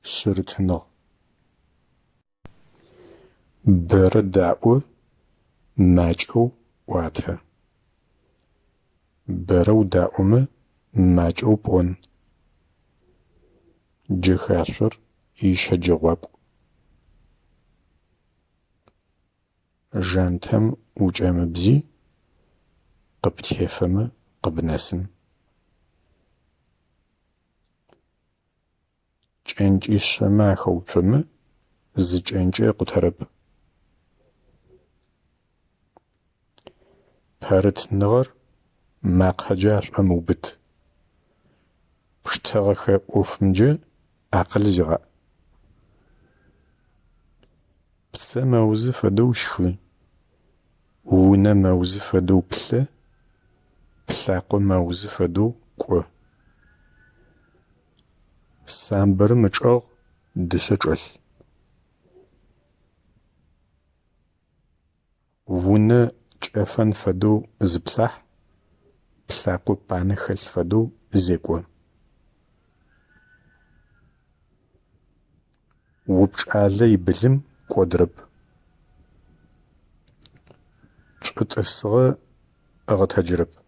şırıtınıq. Bere da'o maç'eu 'uate. Bereu da'ome maç'eu p'on. Cexaşsor yişecığuak'u. Jantem uç'emıbzi khıptêfeme khıbnesın. Ç'enç'işeme axeutsome zı ç'enç'e khıterep. Perıtnığer makhaca ş'omıubıt. Pşteğexe 'ofımce akhıl ziğa. Pse meuzı fedeu şşxı. Vune meuzı fedeu plhe. Plhakho meuzı fedeu k'o. Samberım ıç'ığ dışe ç'elh. Vune ç'efen fedeu zıplah. Plhakho pane xelh fedeu zêk'o. Vupç'ale yibılım k'odırıp. Ç'ıt'ısığı ığıtecırıp.